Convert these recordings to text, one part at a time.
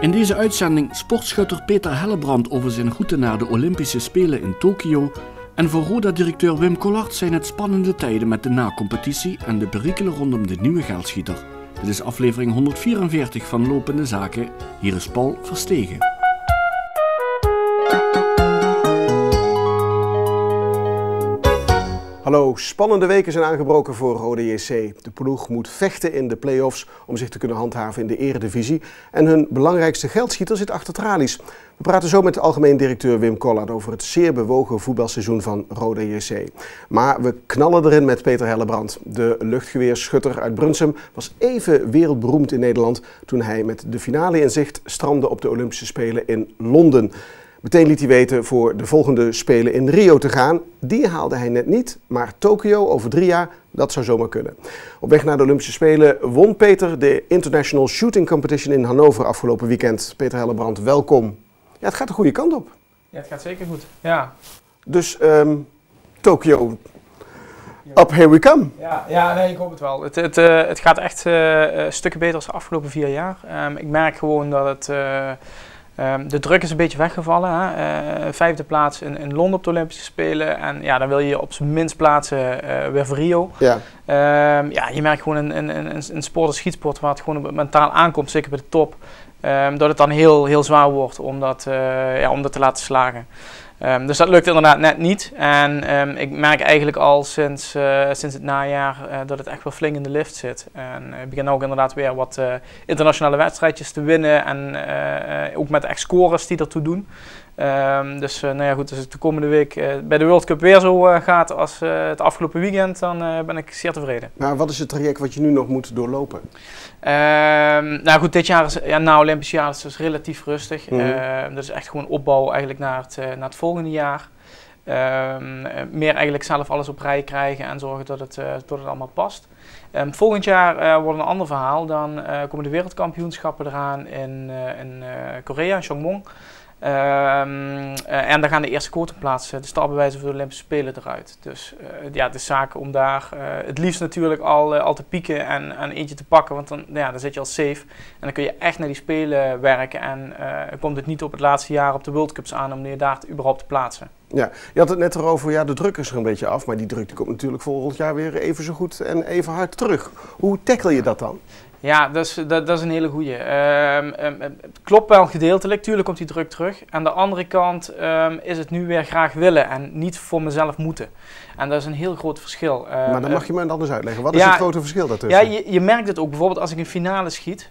In deze uitzending sportschutter Peter Hellebrand over zijn route naar de Olympische Spelen in Tokio. En voor Roda-directeur Wim Collard zijn het spannende tijden met de na-competitie en de perikelen rondom de nieuwe geldschieter. Dit is aflevering 144 van Lopende Zaken. Hier is Paul Verstegen. Hallo, spannende weken zijn aangebroken voor Roda JC. De ploeg moet vechten in de play-offs om zich te kunnen handhaven in de eredivisie. En hun belangrijkste geldschieter zit achter tralies. We praten zo met de algemeen directeur Wim Collard over het zeer bewogen voetbalseizoen van Roda JC. Maar we knallen erin met Peter Hellebrand. De luchtgeweerschutter uit Brunsum was even wereldberoemd in Nederland toen hij met de finale in zicht strandde op de Olympische Spelen in Londen. Meteen liet hij weten voor de volgende Spelen in Rio te gaan. Die haalde hij net niet, maar Tokio over 3 jaar, dat zou zomaar kunnen. Op weg naar de Olympische Spelen won Peter de International Shooting Competition in Hannover afgelopen weekend. Peter Hellebrand, welkom. Ja, het gaat de goede kant op. Ja, het gaat zeker goed. Ja. Dus Tokio, up here we come. Ja, nee, ik hoop het wel. Het gaat echt stukken beter dan de afgelopen 4 jaar. Ik merk gewoon dat het... de druk is een beetje weggevallen. Hè? 5e plaats in Londen op de Olympische Spelen. En ja, dan wil je op zijn minst plaatsen weer voor Rio. Ja. Ja, je merkt gewoon een sport als schietsport waar het gewoon mentaal aankomt, zeker bij de top. Dat het dan heel zwaar wordt om dat te laten slagen. Dus dat lukt inderdaad net niet. En ik merk eigenlijk al sinds het najaar dat het echt wel flink in de lift zit. En ik begin ook inderdaad weer wat internationale wedstrijdjes te winnen. En ook met echt scores die ertoe doen. Dus als het de komende week bij de World Cup weer zo gaat als het afgelopen weekend, dan ben ik zeer tevreden. Maar wat is het traject wat je nu nog moet doorlopen? Dit jaar is na Olympisch jaar is dus relatief rustig. Dat is echt gewoon opbouw eigenlijk naar het volgende jaar. Meer eigenlijk zelf alles op rij krijgen en zorgen dat het allemaal past. Volgend jaar wordt een ander verhaal. Dan komen de wereldkampioenschappen eraan in Korea, in Chongmong. En dan gaan de eerste quotumplaatsen, de startbewijzen voor de Olympische Spelen eruit. Dus het is zaak om daar het liefst natuurlijk al te pieken en eentje te pakken, want dan zit je al safe. En dan kun je echt naar die Spelen werken en komt het niet op het laatste jaar op de World Cups aan om je daar überhaupt te plaatsen. Ja, je had het net erover, ja, de druk is er een beetje af, maar die druk die komt natuurlijk volgend jaar weer even zo goed en even hard terug. Hoe tackle je dat dan? Ja, dat is een hele goeie. Het klopt wel gedeeltelijk, tuurlijk komt die druk terug. Aan de andere kant is het nu weer graag willen en niet voor mezelf moeten. En dat is een heel groot verschil. Maar dan mag je me anders uitleggen. Wat is het grote verschil daartussen? Ja, je merkt het ook bijvoorbeeld als ik een finale schiet.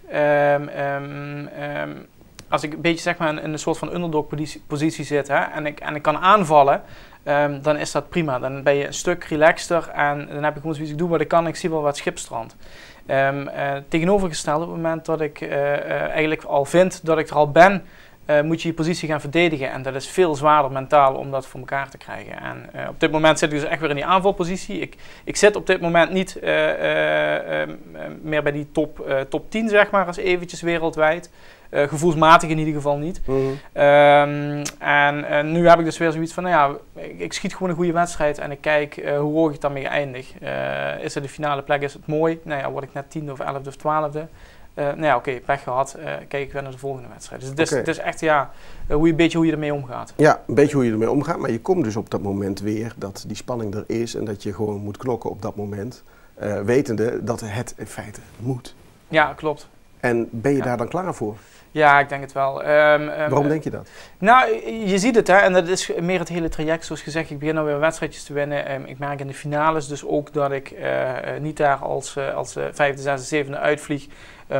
Als ik een beetje zeg maar in een soort van underdog positie zit en ik kan aanvallen, dan is dat prima. Dan ben je een stuk relaxter en dan heb ik gewoon zoiets, ik doe wat ik kan, ik zie wel wat schipstrand. Tegenovergesteld, op het moment dat ik eigenlijk al vind dat ik er al ben, moet je je positie gaan verdedigen. En dat is veel zwaarder mentaal om dat voor elkaar te krijgen. En op dit moment zit ik dus echt weer in die aanvalpositie. Ik zit op dit moment niet meer bij die top 10, zeg maar, als eventjes wereldwijd. Gevoelsmatig in ieder geval niet. En nu heb ik dus weer zoiets van, ik schiet gewoon een goede wedstrijd en ik kijk hoe hoog ik daarmee eindig. Is het de finale plek, is het mooi? Word ik net 10e of 11e of 12e? Pech gehad, kijk ik weer naar de volgende wedstrijd. Dus het is echt een beetje hoe je ermee omgaat. Ja, een beetje hoe je ermee omgaat, maar je komt dus op dat moment weer dat die spanning er is en dat je gewoon moet knokken op dat moment, wetende dat het in feite moet. Ja, klopt. En ben je daar dan klaar voor? Ja, ik denk het wel. Waarom denk je dat? Nou, je ziet het, hè, en dat is meer het hele traject. Zoals gezegd, ik begin nou weer wedstrijdjes te winnen. Ik merk in de finales dus ook dat ik niet daar als 5e, 6e, 7e uitvlieg.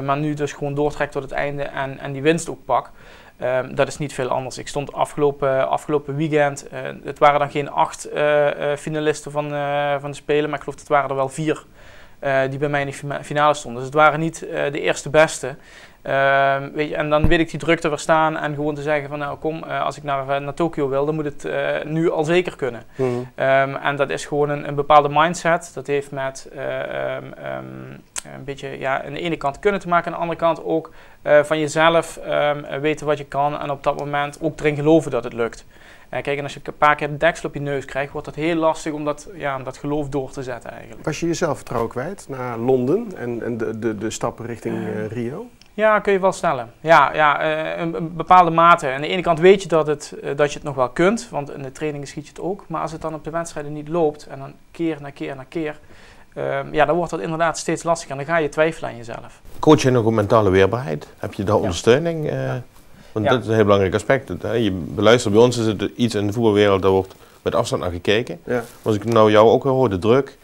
Maar nu dus gewoon doortrek tot het einde en die winst ook pak. Dat is niet veel anders. Ik stond afgelopen weekend, het waren dan geen 8 finalisten van de Spelen, maar ik geloof dat het waren er wel 4 die bij mij in de finale stonden. Dus het waren niet de eerste beste. En dan weet ik die druk te verstaan en gewoon te zeggen van kom, als ik naar Tokio wil, dan moet het nu al zeker kunnen. En dat is gewoon een bepaalde mindset. Dat heeft met een beetje aan de ene kant kunnen te maken, aan de andere kant ook van jezelf weten wat je kan en op dat moment ook erin geloven dat het lukt. Kijk, en als je een paar keer de deksel op je neus krijgt, wordt het heel lastig om dat geloof door te zetten eigenlijk. Was je jezelf vertrouwen kwijt naar Londen en de stappen richting Rio? Ja, kun je wel stellen. Ja, een bepaalde mate. Aan de ene kant weet je dat je het nog wel kunt, want in de trainingen schiet je het ook. Maar als het dan op de wedstrijden niet loopt en dan keer na keer, dan wordt dat inderdaad steeds lastiger en dan ga je twijfelen aan jezelf. Coach je nog op mentale weerbaarheid? Heb je daar ondersteuning? Want dat is een heel belangrijk aspect. Je beluistert, bij ons is het iets in de voetbalwereld, daar wordt met afstand naar gekeken. Ja. Als ik nou jou ook hoor, de druk.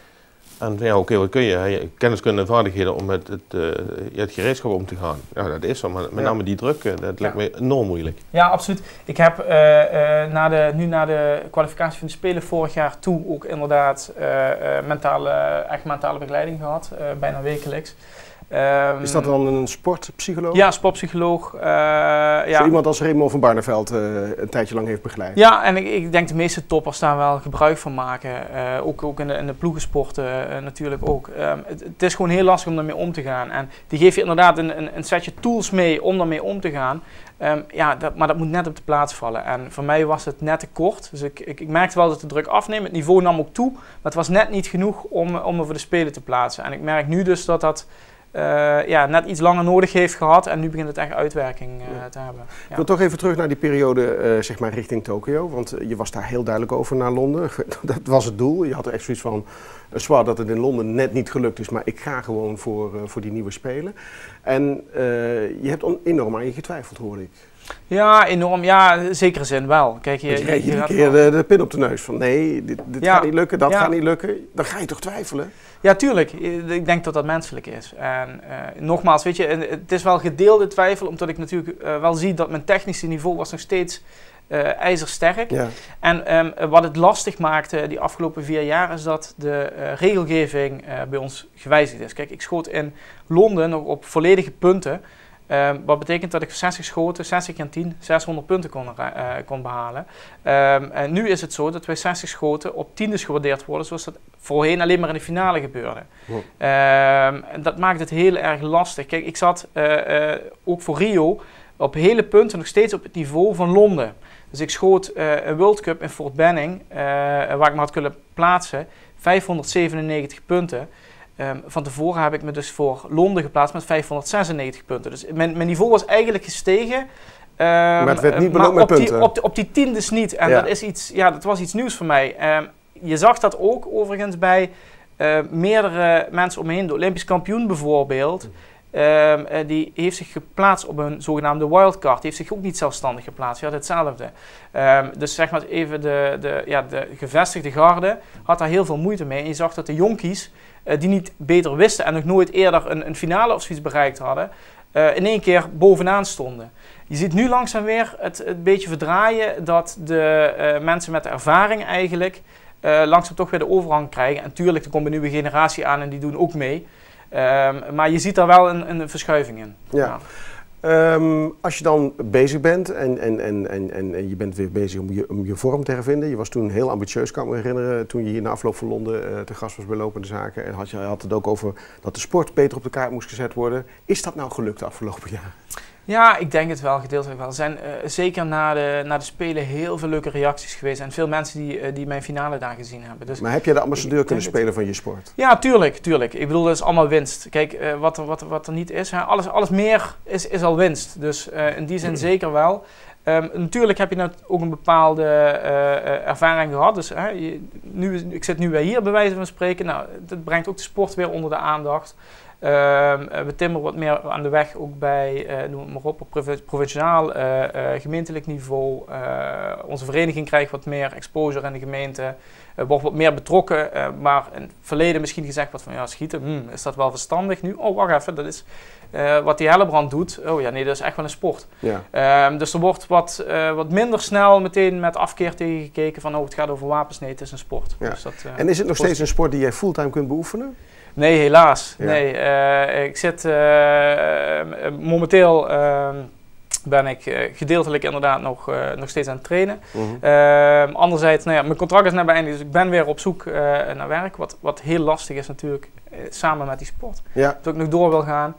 En ja, oké, wat kun je? Kenniskunde en vaardigheden om met het gereedschap om te gaan. Ja, dat is zo, maar met name die druk, dat lijkt me enorm moeilijk. Ja, absoluut. Ik heb na de kwalificatie van de Spelen vorig jaar toe ook inderdaad mentale begeleiding gehad, bijna wekelijks. Is dat dan een sportpsycholoog? Ja, sportpsycholoog. Zo iemand als Raymond van Barneveld een tijdje lang heeft begeleid? Ja, en ik denk de meeste toppers daar wel gebruik van maken. Ook in de ploegensporten natuurlijk ook. Het is gewoon heel lastig om daarmee om te gaan. En die geeft je inderdaad een setje tools mee om daarmee om te gaan. Maar dat moet net op de plaats vallen. En voor mij was het net te kort. Dus ik merkte wel dat de druk afneemt. Het niveau nam ook toe. Maar het was net niet genoeg om me voor de Spelen te plaatsen. En ik merk nu dus dat net iets langer nodig heeft gehad en nu begint het echt uitwerking te hebben. Ja. Ik wil toch even terug naar die periode zeg maar richting Tokio, want je was daar heel duidelijk over naar Londen. Dat was het doel. Je had er echt zoiets van, zwaar dat het in Londen net niet gelukt is, maar ik ga gewoon voor die nieuwe Spelen. En je hebt enorm aan je getwijfeld, hoorde ik. Ja, enorm. Ja, in zekere zin wel. Kijk, je kreeg een keer de pin op de neus van nee, dit gaat niet lukken, dat gaat niet lukken. Dan ga je toch twijfelen? Ja, tuurlijk. Ik denk dat dat menselijk is. En nogmaals, weet je, het is wel gedeelde twijfel, omdat ik natuurlijk wel zie dat mijn technische niveau was nog steeds ijzersterk. Ja. En wat het lastig maakte die afgelopen 4 jaar is dat de regelgeving bij ons gewijzigd is. Kijk, ik schoot in Londen nog op volledige punten. Wat betekent dat ik 60 schoten, 60 keer 10, 600 punten kon behalen. En nu is het zo dat wij 60 schoten op tiendes gewaardeerd worden, zoals dat voorheen alleen maar in de finale gebeurde. Wow. En dat maakt het heel erg lastig. Kijk, ik zat ook voor Rio op hele punten nog steeds op het niveau van Londen. Dus ik schoot een World Cup in Fort Benning, waar ik me had kunnen plaatsen, 597 punten. Van tevoren heb ik me dus voor Londen geplaatst met 596 punten. Dus mijn niveau was eigenlijk gestegen. Maar het werd niet beloond met punten. Op die tiendes niet. En dat was iets nieuws voor mij. Je zag dat ook overigens bij meerdere mensen om me heen. De Olympisch kampioen bijvoorbeeld. Die heeft zich geplaatst op een zogenaamde wildcard. Die heeft zich ook niet zelfstandig geplaatst. Ja, hetzelfde. Dus zeg maar even de gevestigde garde had daar heel veel moeite mee. En je zag dat de jonkies die niet beter wisten en nog nooit eerder een finale of zoiets bereikt hadden, in één keer bovenaan stonden. Je ziet nu langzaam weer het beetje verdraaien dat de mensen met de ervaring eigenlijk langzaam toch weer de overhand krijgen. En tuurlijk, er komt een nieuwe generatie aan en die doen ook mee. Maar je ziet daar wel een verschuiving in. Ja. Als je dan bezig bent en je bent weer bezig om je vorm te hervinden. Je was toen heel ambitieus, kan ik me herinneren, toen je hier na afloop van Londen te gast was bij Lopende Zaken. En je had het ook over dat de sport beter op de kaart moest gezet worden. Is dat nou gelukt de afgelopen jaar? Ja, ik denk het wel, gedeeltelijk wel. Er zijn zeker na de Spelen heel veel leuke reacties geweest en veel mensen die mijn finale daar gezien hebben. Dus maar heb jij de ambassadeur kunnen spelen van je sport? Ja, tuurlijk. Ik bedoel, dat is allemaal winst. Kijk, wat er niet is, alles meer is al winst. Dus in die zin zeker wel. Natuurlijk heb je ook een bepaalde ervaring gehad. Dus ik zit nu weer hier bij wijze van spreken. Nou, dat brengt ook de sport weer onder de aandacht. We timmeren wat meer aan de weg ook bij, noem het maar op provinciaal, gemeentelijk niveau. Onze vereniging krijgt wat meer exposure in de gemeente, wordt wat meer betrokken. Maar in het verleden misschien gezegd wordt van ja, schieten, is dat wel verstandig nu? Oh, wacht even, dat is wat die Hellebrand doet. Oh ja, nee, dat is echt wel een sport. Ja. Dus er wordt wat minder snel meteen met afkeer tegen gekeken van oh, het gaat over wapens. Nee, het is een sport. Ja. Dus dat, en is het nog steeds een sport die jij fulltime kunt beoefenen? Nee, helaas. Ja. Nee, ik zit momenteel ben ik gedeeltelijk inderdaad nog steeds aan het trainen. Anderzijds, mijn contract is net beëindigd, dus ik ben weer op zoek naar werk. Wat heel lastig is natuurlijk, samen met die sport. Ja. Dat ik nog door wil gaan.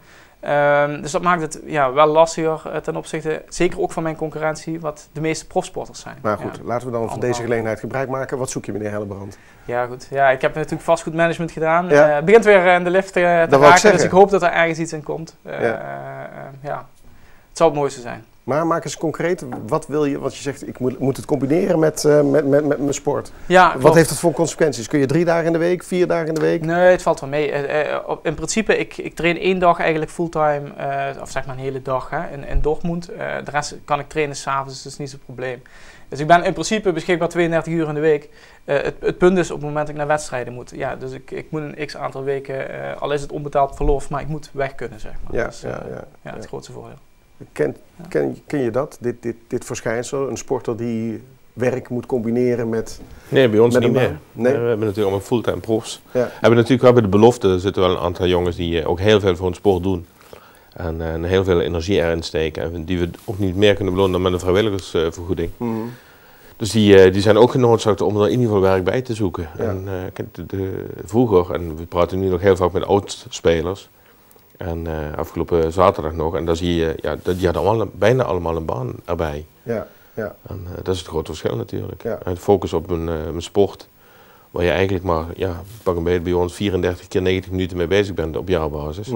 Dus dat maakt het wel lastiger ten opzichte, zeker ook van mijn concurrentie, wat de meeste profsporters zijn. Maar goed, laten we dan van deze gelegenheid gebruik maken. Wat zoek je, meneer Hellebrand? Ja goed, ik heb natuurlijk vastgoedmanagement gedaan. Het begint weer in de lift te raken, dus ik hoop dat er ergens iets in komt. Het zou het mooiste zijn. Maar maak eens concreet, wat wil je, wat je zegt, ik moet het combineren met mijn sport. Ja, wat heeft het voor consequenties? Kun je 3 dagen in de week, 4 dagen in de week? Nee, het valt wel mee. In principe, ik train 1 dag eigenlijk fulltime, of zeg maar een hele dag in Dortmund. De rest kan ik trainen s'avonds, dus dat is niet zo'n probleem. Dus ik ben in principe beschikbaar 32 uur in de week. Het punt is op het moment dat ik naar wedstrijden moet. Ja, dus ik moet een x aantal weken, al is het onbetaald verlof, maar ik moet weg kunnen, zeg maar. Ja, dus, het grootste voordeel. Ken je dat, dit verschijnsel? Een sporter die werk moet combineren met... Nee, bij ons met niet meer. Nee? We hebben natuurlijk allemaal fulltime profs. Ja. We hebben de belofte, er zitten wel een aantal jongens die ook heel veel voor hun sport doen. En heel veel energie erin steken. En die we ook niet meer kunnen belonen dan met een vrijwilligersvergoeding. Dus die zijn ook genoodzaakt om er in ieder geval werk bij te zoeken. Ja. En vroeger, en we praten nu nog heel vaak met oud-spelers. En afgelopen zaterdag nog, en dan zie je, die hadden bijna allemaal een baan erbij. Ja. En dat is het grote verschil natuurlijk. Ja. Het focus op een sport, waar je eigenlijk maar, pak een beetje bij ons 34 keer 90 minuten mee bezig bent op jaarbasis.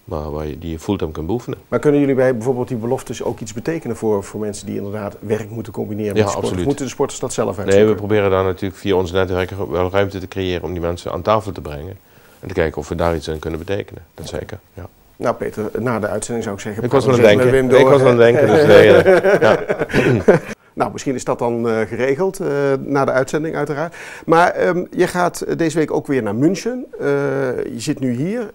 Maar waar je die fulltime kan beoefenen. Maar kunnen jullie bij bijvoorbeeld die beloftes ook iets betekenen voor mensen die inderdaad werk moeten combineren met sport? Of moeten de sporters dat zelf uitzoeken? Nee, we proberen daar natuurlijk via ons netwerk wel ruimte te creëren om die mensen aan tafel te brengen. En te kijken of we daar iets in kunnen betekenen. Dat zeker, ja. Nou Peter, na de uitzending zou ik zeggen... Ik was aan het denken. Dus nou, misschien is dat dan geregeld, na de uitzending uiteraard. Maar je gaat deze week ook weer naar München. Je zit nu hier.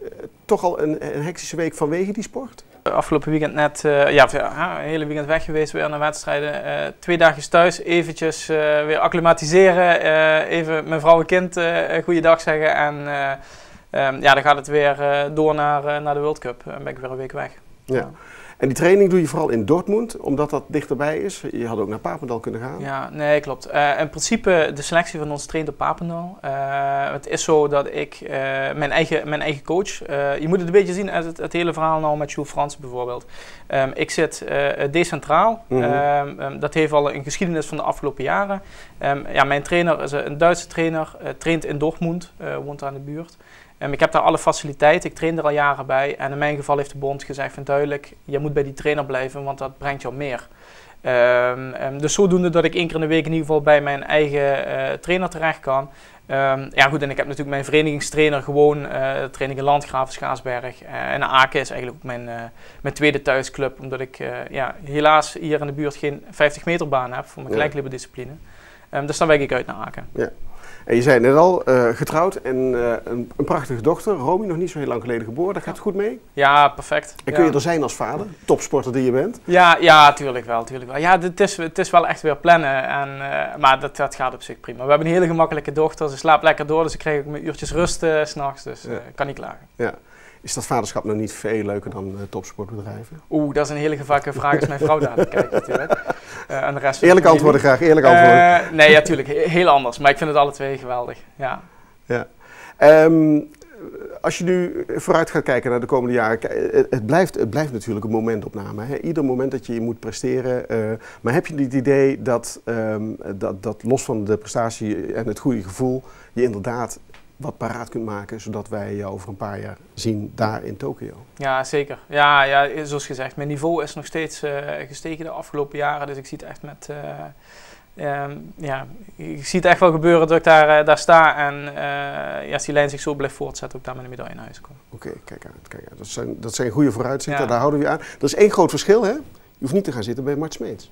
Toch al een hectische week vanwege die sport? Afgelopen weekend net, een hele weekend weg geweest weer naar wedstrijden. 2 dagjes thuis, eventjes weer acclimatiseren. Even mijn vrouw en kind goeiedag zeggen. En dan gaat het weer door naar de World Cup. Dan ben ik weer een week weg. Ja. En die training doe je vooral in Dortmund, omdat dat dichterbij is. Je had ook naar Papendal kunnen gaan. Ja, nee, klopt. In principe, de selectie van ons traint op Papendal. Het is zo dat ik mijn eigen coach... je moet het een beetje zien uit het hele verhaal nou met Jules Frans bijvoorbeeld. Ik zit decentraal. Dat heeft al een geschiedenis van de afgelopen jaren. Mijn trainer is een Duitse trainer, traint in Dortmund, woont aan de buurt. Ik heb daar alle faciliteiten, ik train er al jaren bij en in mijn geval heeft de bond gezegd van duidelijk, je moet bij die trainer blijven, want dat brengt jou meer. Dus zodoende dat ik 1 keer in de week in ieder geval bij mijn eigen trainer terecht kan. En ik heb natuurlijk mijn verenigingstrainer gewoon, train ik in Landgraven, Schaarsberg. En Aken is eigenlijk ook mijn tweede thuisclub, omdat ik helaas hier in de buurt geen 50 meter baan heb voor mijn kleinklibberdiscipline. Dus dan wijk ik uit naar Aken. Ja. En je zei net al, getrouwd en een prachtige dochter, Romy, nog niet zo heel lang geleden geboren. Dat gaat goed mee? Ja, perfect. En kun je er zijn als vader, topsporter die je bent? Ja, tuurlijk wel. Ja, het is wel echt weer plannen, maar dat gaat op zich prima. We hebben een hele gemakkelijke dochter, ze slaapt lekker door, dus ik krijg ook mijn uurtjes rust 's nachts, dus kan niet klagen. Ja. Is dat vaderschap nog niet veel leuker dan topsportbedrijven? Dat is een hele gevaarlijke vraag als mijn vrouw daar kijkt natuurlijk. En de rest eerlijk antwoorden graag, eerlijk antwoorden. Nee, natuurlijk, heel anders. Maar ik vind het alle twee geweldig. Ja. Als je nu vooruit gaat kijken naar de komende jaren, het blijft natuurlijk een momentopname. Hè? Ieder moment dat je moet presteren. Maar heb je het idee dat los van de prestatie en het goede gevoel, je inderdaad wat paraat kunt maken, zodat wij je over een paar jaar zien daar in Tokio? Ja, zeker. Ja, zoals gezegd, mijn niveau is nog steeds gestegen de afgelopen jaren. Dus ik zie het echt ik zie het echt wel gebeuren dat ik daar sta. En als die lijn zich zo blijft voortzetten, ook daar met een medaille naar huis kom. Oké, kijk uit. Dat zijn goede vooruitzichten, daar houden we je aan. Er is 1 groot verschil, hè? Je hoeft niet te gaan zitten bij Mart Smeets.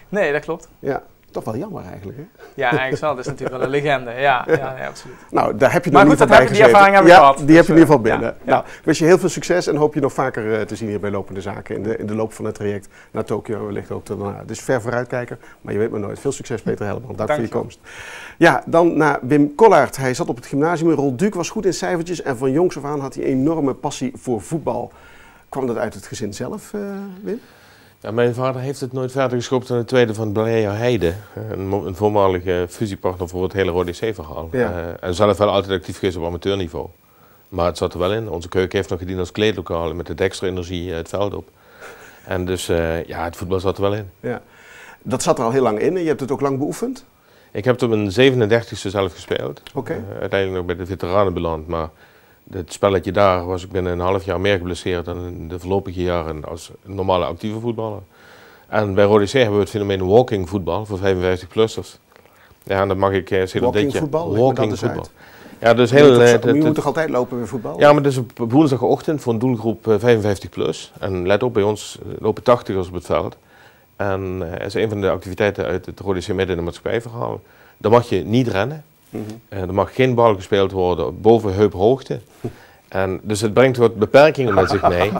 Nee, dat klopt. Ja. Toch wel jammer eigenlijk, hè? Ja, eigenlijk wel. Dat is natuurlijk wel een legende. Ja, absoluut. Nou, daar heb je nog in ieder geval bij gezeten. Die ervaring heb ik gehad. Die heb je in ieder geval binnen. Nou, wens je heel veel succes en hoop je nog vaker te zien hier bij Lopende Zaken in de loop van het traject naar Tokio. Wellicht ook daarna. Dus ver vooruitkijken, maar je weet maar nooit. Veel succes, Peter Hellebrand. Dank voor je komst. Ja, dan naar Wim Collaert. Hij zat op het gymnasium in Rolduc, was goed in cijfertjes en van jongs af aan had hij een enorme passie voor voetbal. Kwam dat uit het gezin zelf, Wim? Ja, mijn vader heeft het nooit verder geschopt dan het tweede van Blair Heide. Een voormalige fusiepartner voor het hele Rode C-verhaal. Ja. En zelf wel altijd actief geweest op amateurniveau. Maar het zat er wel in. Onze keuken heeft nog gediend als kleedlokaal met de Dexter-energie het veld op. En dus ja, het voetbal zat er wel in. Ja. Dat zat er al heel lang in en je hebt het ook lang beoefend? Ik heb het op mijn 37e zelf gespeeld. Okay. Uiteindelijk nog bij de veteranen beland. Maar het spelletje daar was ik binnen een half jaar meer geblesseerd dan in de voorlopige jaren als normale actieve voetballer. En bij Rode JC hebben we het fenomeen walking voetbal voor 55-plussers. Ja, en dat mag ik walking voetbal? Walking voetbal. Ja, dus heel, je moet toch altijd lopen bij voetbal? Ja, maar het is op woensdagochtend voor een doelgroep 55 plus. En let op, bij ons lopen 80ers op het veld. En dat is een van de activiteiten uit het Rode JC midden in de maatschappijverhaal. Dan mag je niet rennen. Er mag geen bal gespeeld worden boven heuphoogte. En dus het brengt wat beperkingen met zich mee.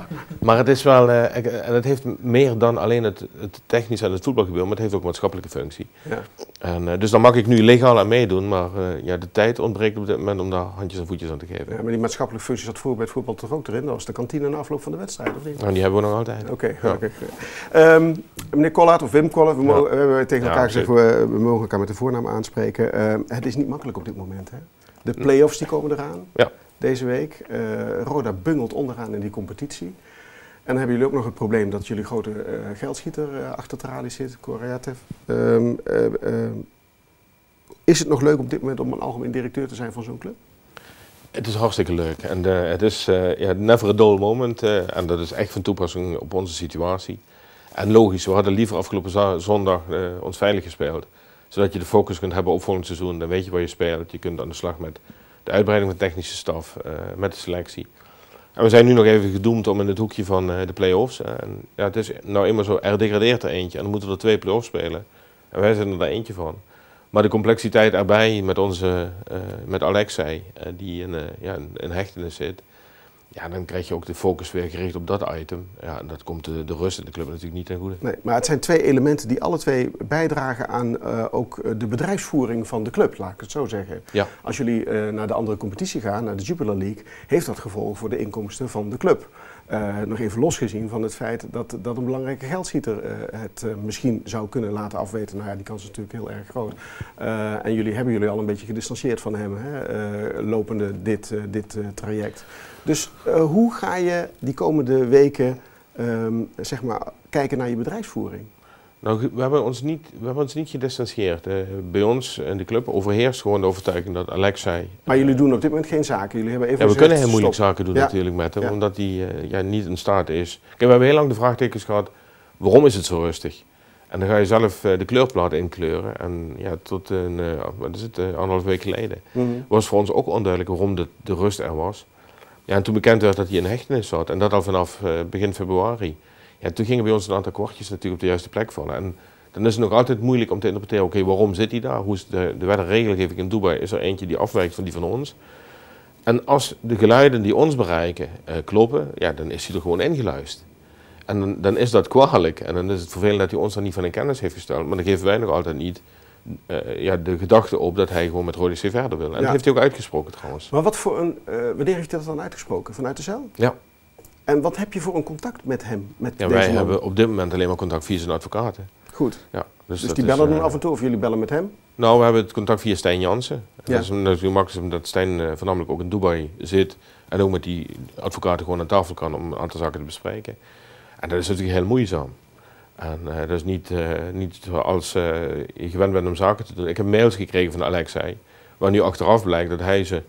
Maar het is wel, en het heeft meer dan alleen het technische en het voetbalgebeuren, maar het heeft ook een maatschappelijke functie. Ja. En, dus daar mag ik nu legaal aan meedoen, maar ja, de tijd ontbreekt op dit moment om daar handjes en voetjes aan te geven. Ja, maar die maatschappelijke functie zat vroeger bij het voetbal toch ook erin? Dat was de kantine na afloop van de wedstrijd, of niet? Nou, die hebben we nog altijd. Oké. Meneer Kollaert of Wim Kollaert, we hebben tegen elkaar gezegd, we mogen elkaar met de voornaam aanspreken. Het is niet makkelijk op dit moment, hè? De play-offs die komen eraan. Ja. Deze week. Roda bungelt onderaan in die competitie. En dan hebben jullie ook nog het probleem dat jullie grote geldschieter achter tralies zit, Korayatev. Is het nog leuk op dit moment om een algemeen directeur te zijn van zo'n club? Het is hartstikke leuk. En het is never a dull moment. En dat is echt van toepassing op onze situatie. En logisch, we hadden liever afgelopen zondag ons veilig gespeeld. Zodat je de focus kunt hebben op volgend seizoen. Dan weet je waar je speelt. Je kunt aan de slag met de uitbreiding van de technische staf, met de selectie. En we zijn nu nog even gedoemd om in het hoekje van de play-offs. En ja, het is nou eenmaal zo, er degradeert er eentje en dan moeten er 2 play-offs spelen. En wij zijn er daar eentje van. Maar de complexiteit erbij met Alexei, die in hechtenis zit. Ja, dan krijg je ook de focus weer gericht op dat item. Ja, en dat komt de rust in de club natuurlijk niet ten goede. Nee, maar het zijn 2 elementen die alle 2 bijdragen aan ook de bedrijfsvoering van de club, laat ik het zo zeggen. Ja. Als jullie naar de andere competitie gaan, naar de Jupiler League, heeft dat gevolg voor de inkomsten van de club. Nog even losgezien van het feit dat een belangrijke geldschieter het misschien zou kunnen laten afweten. Nou ja, die kans is natuurlijk heel erg groot. En hebben jullie al een beetje gedistanceerd van hem, hè? Lopende dit traject. Dus hoe ga je die komende weken zeg maar, kijken naar je bedrijfsvoering? Nou, we hebben ons niet gedistanceerd. Bij ons in de club overheerst gewoon de overtuiging dat Alexei... Maar jullie doen op dit moment geen zaken? Jullie hebben even we kunnen heel moeilijk zaken doen natuurlijk met hem, omdat hij niet in staat is. Kijk, we hebben heel lang de vraagtekens gehad, waarom is het zo rustig? En dan ga je zelf de kleurplaat inkleuren. En ja, tot wat is het, 1,5 week geleden was voor ons ook onduidelijk waarom de rust er was. Ja, en toen bekend werd dat hij in hechtenis zat, en dat al vanaf begin februari. Ja, toen gingen bij ons een aantal kwartjes natuurlijk op de juiste plek vallen. En dan is het nog altijd moeilijk om te interpreteren, oké, waarom zit hij daar? Hoe is de wet en regelgeving in Dubai? Is er eentje die afwijkt van die van ons? En als de geluiden die ons bereiken kloppen, ja, dan is hij er gewoon ingeluisterd. En dan is dat kwalijk. En dan is het vervelend dat hij ons daar niet van in kennis heeft gesteld. Maar dan geven wij nog altijd niet de gedachte op dat hij gewoon met Rode JC verder wil. En dat heeft hij ook uitgesproken trouwens. Maar wat voor wanneer heeft hij dat dan uitgesproken? Vanuit de cel? Ja. En wat heb je voor een contact met hem? Wij hebben op dit moment alleen maar contact via zijn advocaten. Goed. Ja, dus die bellen dan af en toe of jullie bellen met hem? Nou, we hebben het contact via Stijn Jansen. Ja. Dat is natuurlijk makkelijk omdat Stijn voornamelijk ook in Dubai zit. En ook met die advocaten gewoon aan tafel kan om een aantal zaken te bespreken. En dat is natuurlijk heel moeizaam. En dat is niet zoals je gewend bent om zaken te doen. Ik heb mails gekregen van Alexei, waar nu achteraf blijkt dat hij ze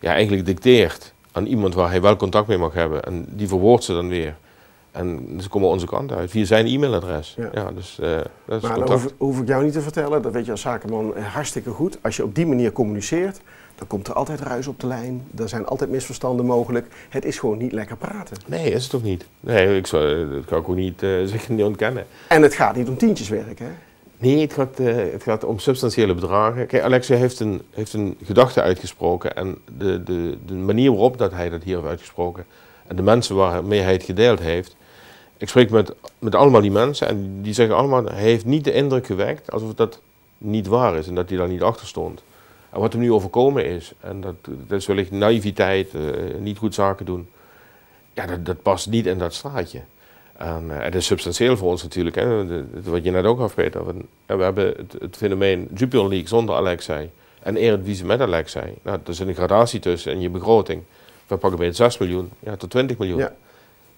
eigenlijk dicteert aan iemand waar hij wel contact mee mag hebben. En die verwoordt ze dan weer. En ze komen onze kant uit, via zijn e-mailadres. Ja. Dus, dat is maar dan hoef ik jou niet te vertellen, dat weet je als zakenman hartstikke goed. Als je op die manier communiceert, dan komt er altijd ruis op de lijn. Er zijn altijd misverstanden mogelijk. Het is gewoon niet lekker praten. Nee, is het ook niet. Nee, dat kan ik ook niet, niet ontkennen. En het gaat niet om tientjeswerk, hè? Nee, het gaat om substantiële bedragen. Kijk, Alexei heeft een gedachte uitgesproken en de manier waarop dat hij dat hier heeft uitgesproken en de mensen waarmee hij het gedeeld heeft. Ik spreek met allemaal die mensen en die zeggen allemaal, hij heeft niet de indruk gewekt alsof dat niet waar is en dat hij daar niet achter stond. En wat hem nu overkomen is, en dat is wellicht naïviteit, niet goed zaken doen, ja, dat past niet in dat straatje. En het is substantieel voor ons natuurlijk, hè, wat je net ook gaf, Peter. We hebben het fenomeen Jupiler League zonder Alexei en Eredivisie met Alexei. Nou, er zit een gradatie tussen in je begroting. we pakken bij het 6 miljoen, ja, tot 20 miljoen. Ja.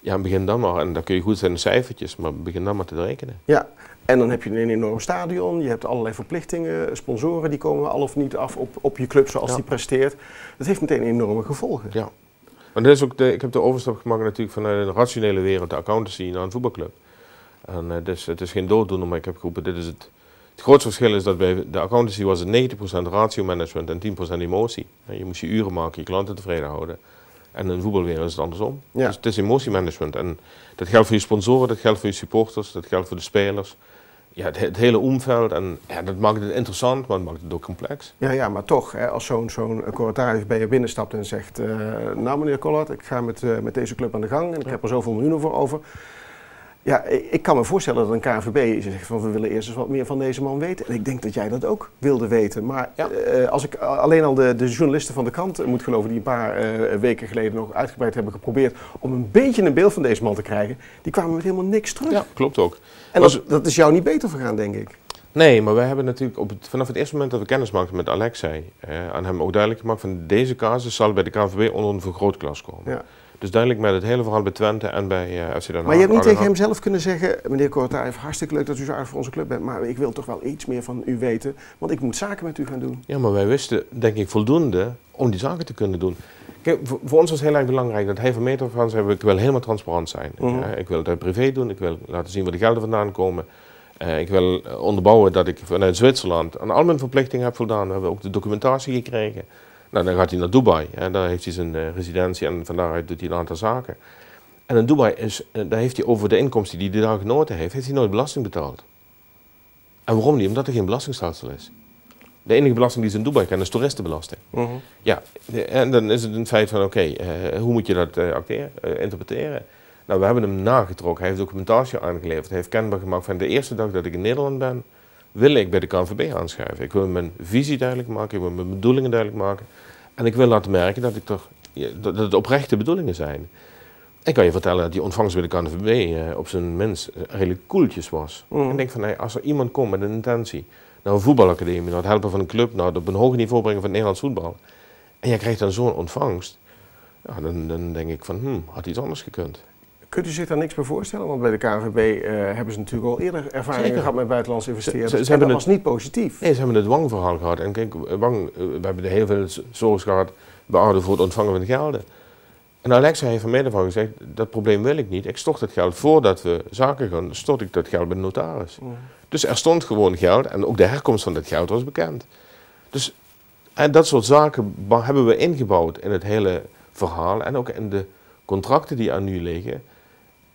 Ja, begin dan maar. En dan kun je goed zijn de cijfertjes, maar begin dan maar te rekenen. Ja, en dan heb je een enorm stadion, je hebt allerlei verplichtingen, sponsoren die komen al of niet af op je club zoals die presteert. Dat heeft meteen enorme gevolgen. Ja, maar dat is ook ik heb de overstap gemaakt natuurlijk vanuit een rationele wereld, de accountancy, naar een voetbalclub. En het is geen dooddoener, maar ik heb geroepen, dit is het grootste verschil is dat bij de accountancy was het 90% ratio management en 10% emotie. Je moest je uren maken, je klanten tevreden houden. En in de voetbalwereld is het andersom. Ja. Dus het is emotiemanagement. En dat geldt voor je sponsoren, dat geldt voor je supporters, dat geldt voor de spelers. Ja, het hele omveld. En ja, dat maakt het interessant, maar dat maakt het ook complex. Ja, maar toch, hè, als zo'n Corotariëv bij je binnenstapt en zegt... nou meneer Collard, ik ga met deze club aan de gang en ik heb er zoveel miljoenen voor over. Ja, ik kan me voorstellen dat een KNVB zegt van we willen eerst eens wat meer van deze man weten. En ik denk dat jij dat ook wilde weten. Maar als ik alleen al de journalisten van de krant moet geloven die een paar weken geleden nog uitgebreid hebben geprobeerd om een beetje een beeld van deze man te krijgen, die kwamen met helemaal niks terug. Ja, klopt ook. En dat is jou niet beter vergaan, denk ik. Nee, maar wij hebben natuurlijk vanaf het eerste moment dat we kennis maakten met Alexei, aan hem ook duidelijk gemaakt van deze casus zal bij de KNVB onder een vergrootglas komen. Ja. Dus duidelijk met het hele verhaal bij Twente en bij FC Den Haag. Maar je hebt niet tegen hem zelf kunnen zeggen, meneer Corotariëv, hartstikke leuk dat u zo aardig voor onze club bent, maar ik wil toch wel iets meer van u weten, want ik moet zaken met u gaan doen. Ja, maar wij wisten, denk ik, voldoende om die zaken te kunnen doen. Kijk, voor ons was heel erg belangrijk dat hij van meter van zei, ik wil helemaal transparant zijn. Ik wil het uit privé doen, ik wil laten zien waar de gelden vandaan komen. Ik wil onderbouwen dat ik vanuit Zwitserland aan al mijn verplichtingen heb voldaan. We hebben ook de documentatie gekregen. Nou, dan gaat hij naar Dubai, daar heeft hij zijn residentie en van daaruit doet hij een aantal zaken. En in Dubai daar heeft hij over de inkomsten die hij daar genoten heeft hij nooit belasting betaald. En waarom niet? Omdat er geen belastingstelsel is. De enige belasting die ze in Dubai kennen is toeristenbelasting. Ja, en dan is het een feit van oké, hoe moet je dat interpreteren? Nou, we hebben hem nagetrokken, hij heeft documentatie aangeleverd, hij heeft kenbaar gemaakt van de eerste dag dat ik in Nederland ben, wil ik bij de KNVB aanschuiven. Ik wil mijn visie duidelijk maken, ik wil mijn bedoelingen duidelijk maken. En ik wil laten merken dat het oprechte bedoelingen zijn. Ik kan je vertellen dat die ontvangst bij de KNVB op zijn minst redelijk koeltjes was. Ik denk van, als er iemand komt met een intentie naar een voetbalacademie, naar het helpen van een club, naar het op een hoger niveau brengen van het Nederlands voetbal. En jij krijgt dan zo'n ontvangst. Ja, dan denk ik van, had iets anders gekund. Kunt u zich daar niks bij voorstellen? Want bij de KNVB hebben ze natuurlijk al eerder ervaringen gehad met buitenlandse investeerders. En dat was niet positief. Nee, ze hebben het Wang-verhaal gehad. En kijk, Wang, we hebben er heel veel zorgen gehad bij Ardo voor het ontvangen van gelden. En Alexei heeft van mij ervan gezegd, dat probleem wil ik niet. Ik stort het geld voordat we zaken gaan, stort ik dat geld bij de notaris. Dus er stond gewoon geld en ook de herkomst van dat geld was bekend. Dus en dat soort zaken hebben we ingebouwd in het hele verhaal en ook in de contracten die aan nu liggen.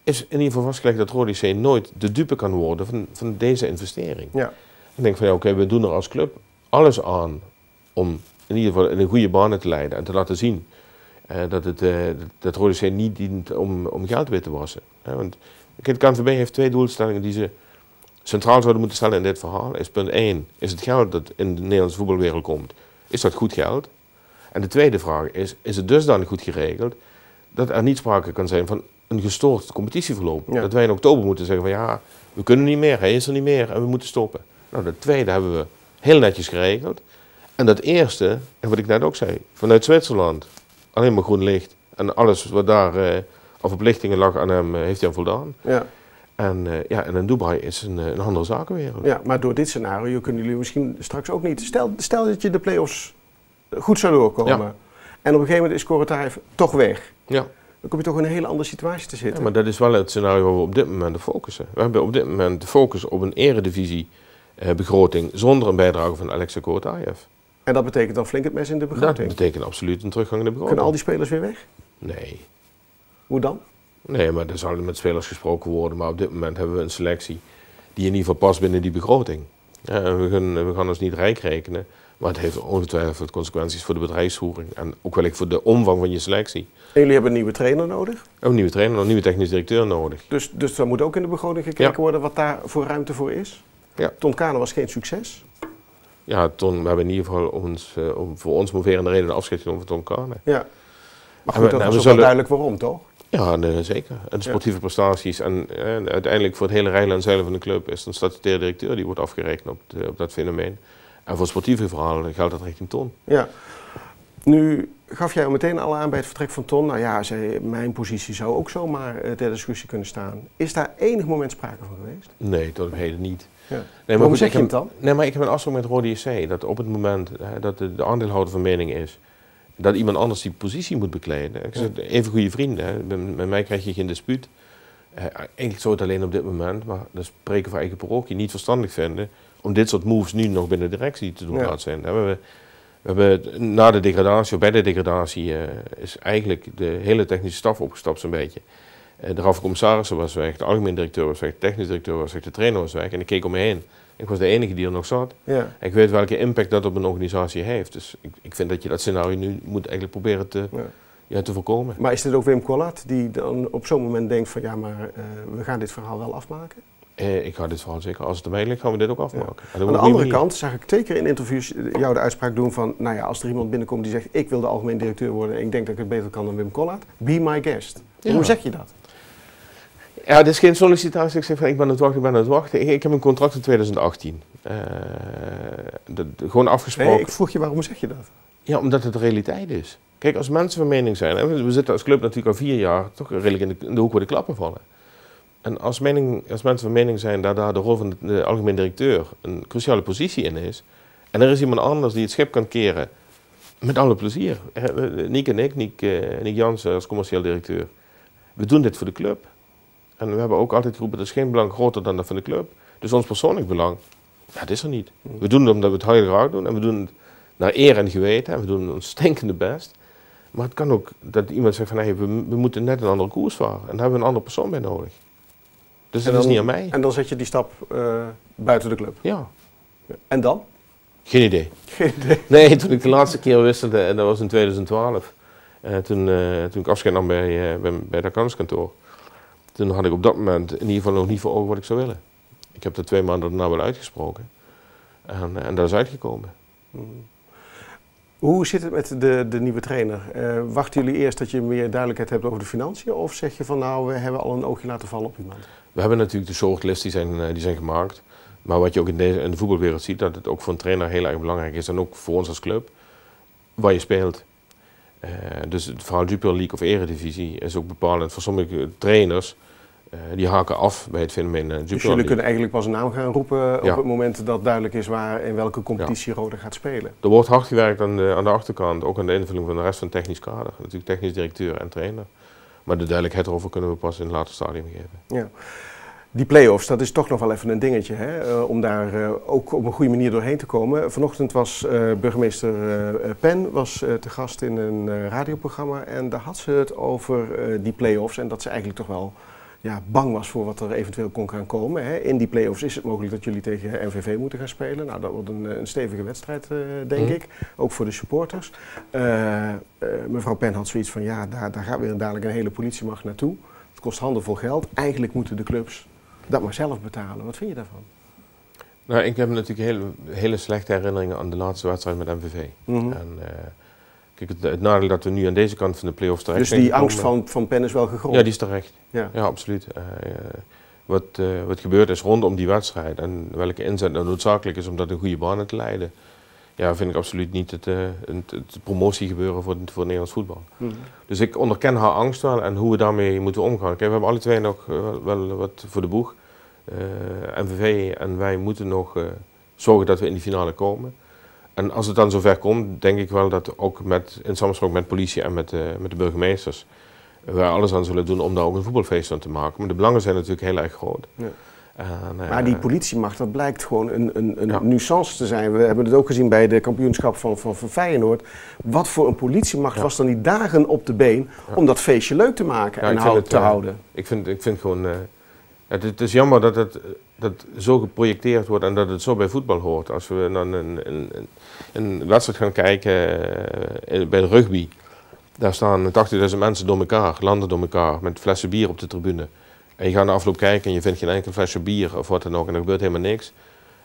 Is in ieder geval vastgelegd dat Rode JC nooit de dupe kan worden van deze investering. Ja. Ik denk van ja, oké, we doen er als club alles aan om in ieder geval in een goede banen te leiden en te laten zien dat Rode JC niet dient om geld weer te wassen. Want de KNVB heeft twee doelstellingen die ze centraal zouden moeten stellen in dit verhaal. Is punt 1, is het geld dat in de Nederlandse voetbalwereld komt, is dat goed geld? En de tweede vraag is het dusdanig goed geregeld dat er niet sprake kan zijn van een gestoord competitieverloop. Ja. Dat wij in oktober moeten zeggen van ja, we kunnen niet meer, hij is er niet meer en we moeten stoppen. Nou, dat tweede hebben we heel netjes geregeld. En dat eerste, en wat ik net ook zei, vanuit Zwitserland, alleen maar groen licht. En alles wat daar aan verplichtingen lag aan hem, heeft hij aan voldaan. Ja. En in Dubai is een andere zakenwereld. Ja, maar door dit scenario kunnen jullie misschien straks ook niet... Stel dat je de play-offs goed zou doorkomen. Ja. En op een gegeven moment is Corotariëv toch weg. Ja. Dan kom je toch in een hele andere situatie te zitten. Ja, maar dat is wel het scenario waar we op dit moment op focussen. We hebben op dit moment de focus op een eredivisie begroting zonder een bijdrage van Alexei Corotariëv. En dat betekent dan flink het mes in de begroting? Dat betekent absoluut een teruggang in de begroting. Kunnen al die spelers weer weg? Nee. Hoe dan? Nee, maar er zal met spelers gesproken worden. Maar op dit moment hebben we een selectie die in ieder geval past binnen die begroting. Ja, we gaan ons niet rijk rekenen. Maar het heeft ongetwijfeld consequenties voor de bedrijfsvoering. En ook wellicht voor de omvang van je selectie. En jullie hebben een nieuwe trainer nodig? We hebben een nieuwe trainer, een nieuwe technisch directeur nodig. Dus er moet ook in de begroting gekeken worden wat daar voor ruimte voor is? Ja. Ton Kane was geen succes? Ja, we hebben in ieder geval voor ons moverende reden afscheid genomen van Ton Kane. Ja. Maar goed, dat is wel duidelijk waarom, toch? Ja, nee, zeker. En de sportieve prestaties en uiteindelijk voor het hele rijlen en zeilen van de club is een statutaire directeur die wordt afgerekend op dat fenomeen. En voor sportieve verhalen geldt dat richting Ton. Ja. Nu gaf jij al meteen al aan bij het vertrek van Ton, nou ja, mijn positie zou ook zomaar ter discussie kunnen staan. Is daar enig moment sprake van geweest? Nee, tot op heden niet. Ja. Nee, maar hoe zeg je het dan? Nee, maar ik heb een afspraak met Rode JC dat op het moment dat de aandeelhouder van mening is dat iemand anders die positie moet bekleden. Ik zeg, even goede vrienden, met mij krijg je geen dispuut. Eigenlijk zou het alleen op dit moment, maar dat spreken voor eigen parochie, niet verstandig vinden om dit soort moves nu nog binnen de directie te doen plaatsvinden. We hebben na de degradatie, of bij de degradatie, is eigenlijk de hele technische staf opgestapt zo'n beetje. De raad van commissarissen was weg, de algemeen directeur was weg, de technisch directeur was weg, de trainer was weg en ik keek om me heen. Ik was de enige die er nog zat. Ja. Ik weet welke impact dat op een organisatie heeft. Dus ik vind dat je dat scenario nu moet eigenlijk proberen te voorkomen. Maar is dit ook Wim Collard die dan op zo'n moment denkt van ja, maar we gaan dit verhaal wel afmaken? Ik ga dit verhaal zeker, als het mij ligt, gaan we dit ook afmaken. Ja. Aan de andere kant zag ik 2 keer in interviews jou de uitspraak doen van, nou ja, als er iemand binnenkomt die zegt ik wil de algemeen directeur worden en ik denk dat ik het beter kan dan Wim Collard, be my guest. Ja. Hoe zeg je dat? Ja, dit is geen sollicitatie. Ik zeg van ik ben aan het wachten. Ik heb een contract in 2018. Gewoon afgesproken. Nee, ik vroeg je waarom zeg je dat? Ja, omdat het de realiteit is. Kijk, als mensen van mening zijn, en we zitten als club natuurlijk al 4 jaar toch redelijk in de hoek waar de klappen vallen. En als mensen van mening zijn dat daar de rol van de algemeen directeur een cruciale positie in is, en er is iemand anders die het schip kan keren, met alle plezier. Niek en ik, Niek Jansen als commercieel directeur, we doen dit voor de club. En we hebben ook altijd geroepen, er is geen belang groter dan dat van de club. Dus ons persoonlijk belang, ja, dat is er niet. We doen het omdat we het heilig graag doen en we doen het naar eer en geweten en we doen ons stinkende best. Maar het kan ook dat iemand zegt van hey, we moeten net een andere koers varen en daar hebben we een andere persoon bij nodig. Dus dat is niet aan mij. En dan zet je die stap buiten de club? Ja. En dan? Geen idee. Geen idee? Nee, toen ik de laatste keer wisselde, en dat was in 2012, toen ik afscheid nam bij het accountantskantoor. Toen had ik op dat moment in ieder geval nog niet voor ogen wat ik zou willen. Ik heb dat 2 maanden daarna wel uitgesproken. En dat is uitgekomen. Hoe zit het met de nieuwe trainer? Wachten jullie eerst dat je meer duidelijkheid hebt over de financiën? Of zeg je van nou, we hebben al een oogje laten vallen op iemand? We hebben natuurlijk de shortlist die zijn gemaakt. Maar wat je ook in de voetbalwereld ziet, dat het ook voor een trainer heel erg belangrijk is. En ook voor ons als club, waar je speelt. Dus het verhaal Jupiler League of Eredivisie is ook bepalend voor sommige trainers. Die haken af bij het fenomeen Jupiler League. Dus jullie kunnen eigenlijk pas een naam gaan roepen op het moment dat duidelijk is waar in welke competitie Roda gaat spelen. Er wordt hard gewerkt aan de achterkant, ook aan de invulling van de rest van het technisch kader. Natuurlijk technisch directeur en trainer. Maar de duidelijkheid erover kunnen we pas in een later stadium geven. Ja. Die play-offs, dat is toch nog wel even een dingetje, hè? Om daar ook op een goede manier doorheen te komen. Vanochtend was burgemeester Pen te gast in een radioprogramma en daar had ze het over die play-offs en dat ze eigenlijk toch wel bang was voor wat er eventueel kon gaan komen. Hè. In die play-offs is het mogelijk dat jullie tegen NVV moeten gaan spelen. Nou, dat wordt een stevige wedstrijd, denk ik. Ook voor de supporters. Mevrouw Pen had zoiets van, ja, daar gaat weer dadelijk een hele politiemacht naartoe. Het kost handenvol geld. Eigenlijk moeten de clubs dat maar zelf betalen. Wat vind je daarvan? Nou, ik heb natuurlijk hele slechte herinneringen aan de laatste wedstrijd met MVV. En, kijk, het nadeel dat we nu aan deze kant van de play-offs terecht zijn. Dus die angst van Pen is wel gegrond? Ja, die is terecht. Ja, absoluut. Wat gebeurd is rondom die wedstrijd en welke inzet nou noodzakelijk is om dat een goede baan te leiden, ja, vind ik absoluut niet het promotiegebeuren voor Nederlands voetbal. Dus ik onderken haar angst wel en hoe we daarmee moeten omgaan. Kijk, we hebben alle twee nog wel wat voor de boeg. MVV en wij moeten nog zorgen dat we in die finale komen. En als het dan zover komt, denk ik wel dat ook in samenspraak met politie en met de burgemeesters we alles aan zullen doen om daar ook een voetbalfeest aan te maken. Maar de belangen zijn natuurlijk heel erg groot. Ja. Maar die politiemacht, dat blijkt gewoon een nuance te zijn. We hebben het ook gezien bij de kampioenschap van Feyenoord. Wat voor een politiemacht was dan die dagen op de been om dat feestje leuk te maken en te houden? Ik vind gewoon... Het is jammer dat zo geprojecteerd wordt en dat het zo bij voetbal hoort. Als we dan een wedstrijd gaan kijken bij de rugby, daar staan 80.000 mensen door elkaar, landen door elkaar, met flessen bier op de tribune. En je gaat na afloop kijken en je vindt geen enkel flesje bier of wat dan ook en er gebeurt helemaal niks.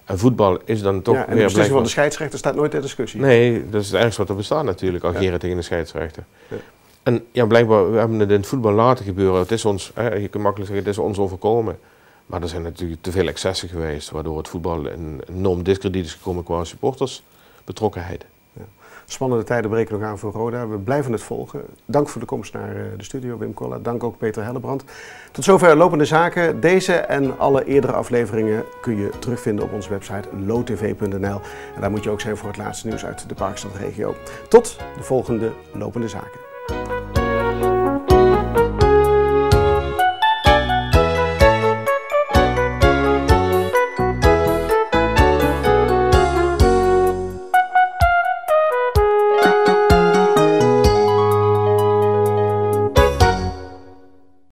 En voetbal is dan toch en de beslissing van de scheidsrechter staat nooit ter discussie. Nee, dat is het ergste wat er bestaat natuurlijk, ageren tegen de scheidsrechter. Ja. En ja, blijkbaar, we hebben het in het voetbal laten gebeuren. Het is ons, je kunt makkelijk zeggen, het is ons overkomen. Maar er zijn natuurlijk te veel excessen geweest, waardoor het voetbal een enorm diskrediet is gekomen qua supportersbetrokkenheid. Ja. Spannende tijden breken nog aan voor Roda. We blijven het volgen. Dank voor de komst naar de studio, Wim Collard. Dank ook Peter Hellebrand. Tot zover Lopende Zaken. Deze en alle eerdere afleveringen kun je terugvinden op onze website lotv.nl. En daar moet je ook zijn voor het laatste nieuws uit de Parkstadregio. Tot de volgende Lopende Zaken.